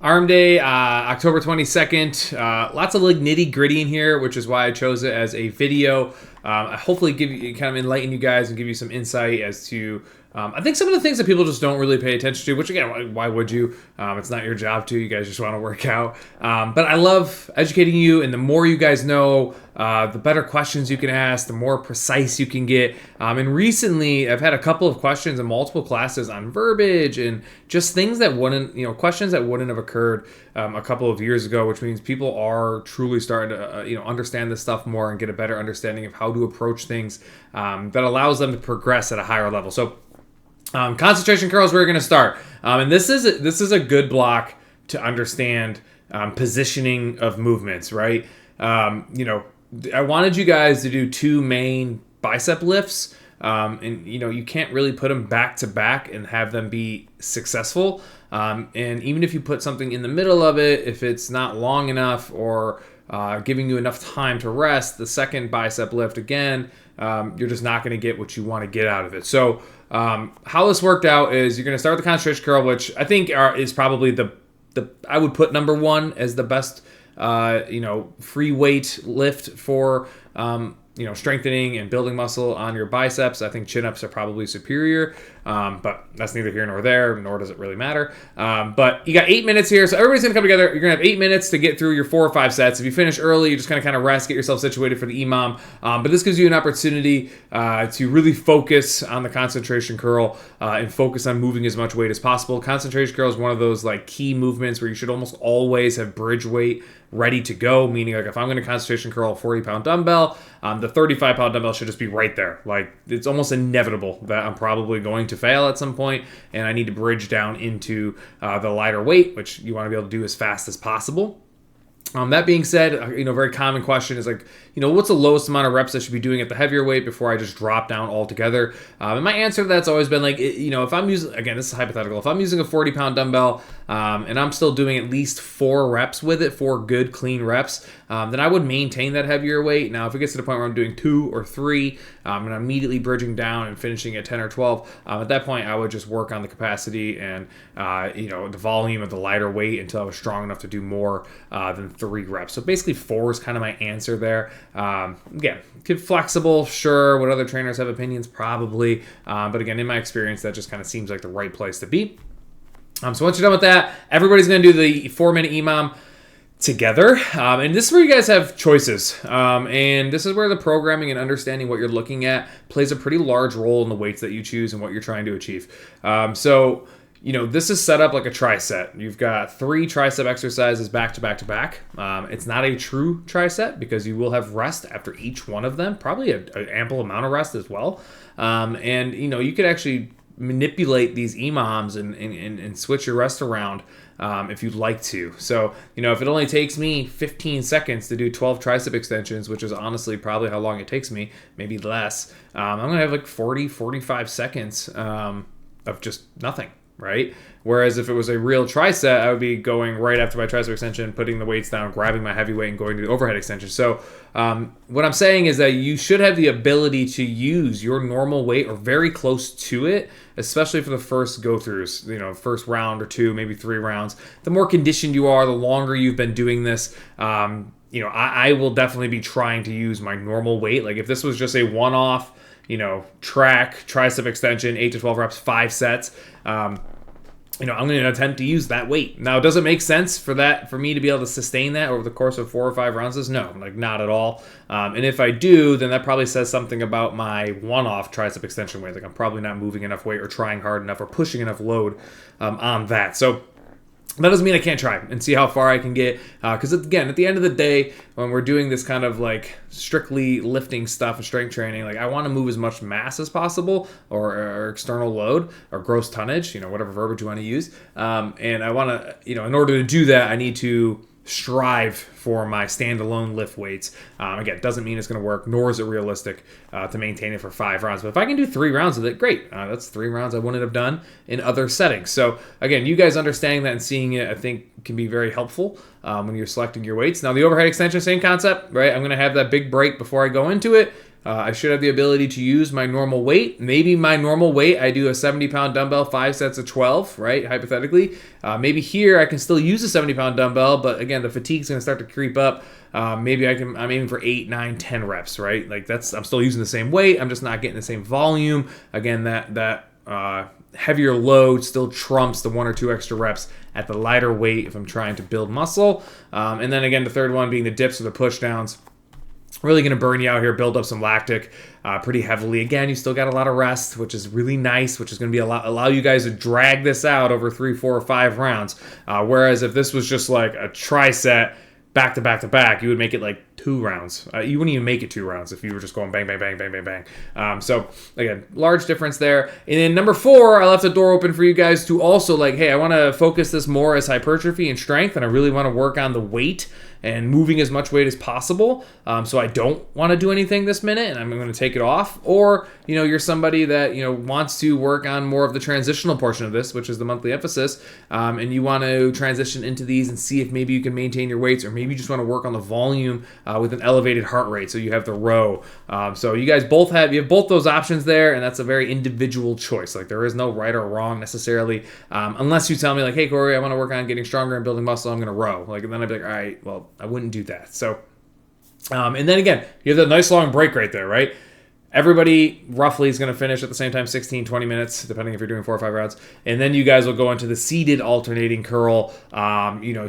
Arm Day, October 22nd. Lots of like nitty gritty in here, which is why I chose it as a video. Hopefully give you kind of enlighten you guys and give you some insight as to I think some of the things that people just don't really pay attention to, which again, why would you? It's not your job to. You guys just want to work out. But I love educating you, and the more you guys know, the better questions you can ask, the more precise you can get. And recently, I've had a couple of questions in multiple classes on verbiage and just things that wouldn't, questions that wouldn't have occurred a couple of years ago, which means people are truly starting to, understand this stuff more and get a better understanding of how to approach things that allows them to progress at a higher level. So, concentration curls, we're going to start. And this is a good block to understand positioning of movements, right? I wanted you guys to do two main bicep lifts. And you can't really put them back to back and have them be successful. And even if you put something in the middle of it, if it's not long enough or giving you enough time to rest, the second bicep lift again, you're just not going to get what you want to get out of it. So how this worked out is you're going to start with the concentration curl, which I think is probably the I would put number one as the best free weight lift for strengthening and building muscle on your biceps. I think chin-ups are probably superior, but that's neither here nor there, nor does it really matter. But you got 8 minutes here, so everybody's going to come together. You're going to have 8 minutes to get through your 4 or 5 sets. If you finish early, you're just going to kind of rest, get yourself situated for the EMOM. But this gives you an opportunity to really focus on the concentration curl and focus on moving as much weight as possible. Concentration curl is one of those like key movements where you should almost always have bridge weight ready to go, meaning like if I'm going to concentration curl a 40-pound dumbbell, the 35-pound dumbbell should just be right there. Like it's almost inevitable that I'm probably going to fail at some point, and I need to bridge down into the lighter weight, which you want to be able to do as fast as possible. That being said, very common question is like, what's the lowest amount of reps I should be doing at the heavier weight before I just drop down altogether? And my answer to that's always been like, if I'm using, again, this is hypothetical, if I'm using a 40-pound dumbbell and I'm still doing at least 4 reps with it, 4 good, clean reps, then I would maintain that heavier weight. Now, if it gets to the point where I'm doing 2 or 3 and I'm immediately bridging down and finishing at 10 or 12, at that point, I would just work on the capacity and, the volume of the lighter weight until I was strong enough to do more than 3 reps. So basically 4 is kind of my answer there. Again, flexible, sure. Would other trainers have opinions? Probably. But again, in my experience, that just kind of seems like the right place to be. So once you're done with that, everybody's going to do the 4-minute EMOM together. And this is where you guys have choices. And this is where the programming and understanding what you're looking at plays a pretty large role in the weights that you choose and what you're trying to achieve. This is set up like a tricep. You've got 3 tricep exercises back to back to back. It's not a true tricep because you will have rest after each one of them, probably an ample amount of rest as well. You could actually manipulate these EMOMs and switch your rest around if you'd like to. So, if it only takes me 15 seconds to do 12 tricep extensions, which is honestly probably how long it takes me, maybe less, I'm going to have like 40, 45 seconds of just nothing. Right? Whereas if it was a real tricep, I would be going right after my tricep extension, putting the weights down, grabbing my heavy weight, and going to the overhead extension. So what I'm saying is that you should have the ability to use your normal weight or very close to it, especially for the first go-throughs, first round or 2, maybe 3 rounds. The more conditioned you are, the longer you've been doing this, I will definitely be trying to use my normal weight. Like if this was just a one-off, track, tricep extension, 8 to 12 reps, 5 sets, I'm going to attempt to use that weight. Now, does it make sense for me to be able to sustain that over the course of 4 or 5 rounds? No, like not at all. And if I do, then that probably says something about my one-off tricep extension weight. Like I'm probably not moving enough weight or trying hard enough or pushing enough load on that. So that doesn't mean I can't try and see how far I can get. Because again, at the end of the day, when we're doing this kind of like strictly lifting stuff and strength training, like I want to move as much mass as possible or external load or gross tonnage, whatever verbiage you want to use. And I want to, in order to do that, I need to strive for my standalone lift weights. Again, doesn't mean it's going to work, nor is it realistic to maintain it for 5 rounds. But if I can do 3 rounds of it, great. That's 3 rounds I wouldn't have done in other settings. So again, you guys understanding that and seeing it, I think, can be very helpful when you're selecting your weights. Now, the overhead extension, same concept, right? I'm going to have that big break before I go into it. I should have the ability to use my normal weight. Maybe my normal weight, I do a 70-pound dumbbell, 5 sets of 12, right? Hypothetically. Maybe here I can still use a 70-pound dumbbell, but again, the fatigue's going to start to creep up. Maybe I'm aiming for 8, 9, 10 reps, right? Like I'm still using the same weight. I'm just not getting the same volume. Again, that heavier load still trumps the 1 or 2 extra reps at the lighter weight if I'm trying to build muscle. And then again, the third one being the dips or the push downs. Really going to burn you out here, build up some lactic pretty heavily. Again, you still got a lot of rest, which is really nice, which is going to be allow you guys to drag this out over 3, 4, or 5 rounds. Whereas if this was just like a tri-set, back to back to back, you would make it like 2 rounds. You wouldn't even make it 2 rounds if you were just going bang, bang, bang, bang, bang, bang. So again, large difference there. And then number 4, I left the door open for you guys to also like, hey, I want to focus this more as hypertrophy and strength, and I really want to work on the weight and moving as much weight as possible. So I don't want to do anything this minute and I'm going to take it off. Or, you're somebody that, wants to work on more of the transitional portion of this, which is the monthly emphasis. And you want to transition into these and see if maybe you can maintain your weights, or maybe you just want to work on the volume with an elevated heart rate. So you have the row. So you guys you have both those options there, and that's a very individual choice. Like there is no right or wrong necessarily. Unless you tell me like, hey, Corey, I want to work on getting stronger and building muscle, I'm going to row. Like, and then I'd be like, all right, well, I wouldn't do that. So, and then again, you have that nice long break right there, right? Everybody roughly is going to finish at the same time, 16, 20 minutes, depending if you're doing 4 or 5 rounds. And then you guys will go into the seated alternating curl.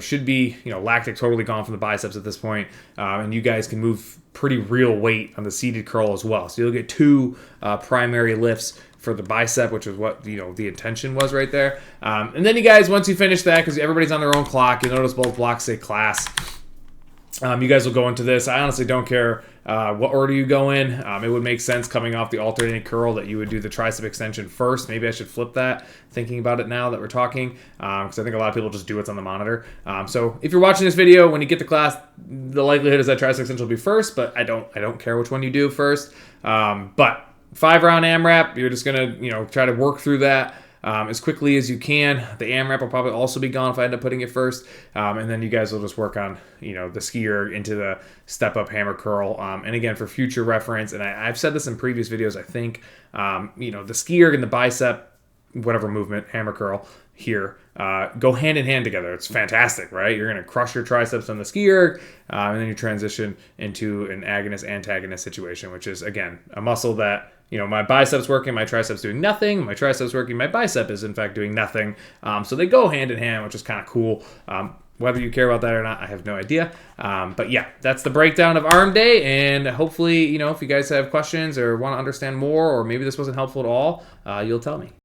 Should be, lactic totally gone from the biceps at this point. And you guys can move pretty real weight on the seated curl as well. So you'll get 2 primary lifts for the bicep, which is what, the intention was right there. And then you guys, once you finish that, because everybody's on their own clock, you'll notice both blocks say class. You guys will go into this. I honestly don't care what order you go in. It would make sense coming off the alternating curl that you would do the tricep extension first. Maybe I should flip that, thinking about it now that we're talking, because I think a lot of people just do what's on the monitor. So if you're watching this video, when you get to class, the likelihood is that tricep extension will be first, but I don't care which one you do first. But 5-round AMRAP, you're just going to, try to work through that as quickly as you can. The AMRAP will probably also be gone if I end up putting it first. And then you guys will just work on, the ski erg into the step-up hammer curl. And again, for future reference, and I've said this in previous videos, I think, the ski erg and the bicep, whatever movement, hammer curl here, go hand in hand together. It's fantastic, right? You're going to crush your triceps on the ski erg, and then you transition into an agonist-antagonist situation, which is, again, a muscle that, my biceps working, my triceps doing nothing. My triceps working, my bicep is, in fact, doing nothing. So they go hand in hand, which is kind of cool. Whether you care about that or not, I have no idea. But yeah, that's the breakdown of arm day. And hopefully, if you guys have questions or want to understand more, or maybe this wasn't helpful at all, you'll tell me.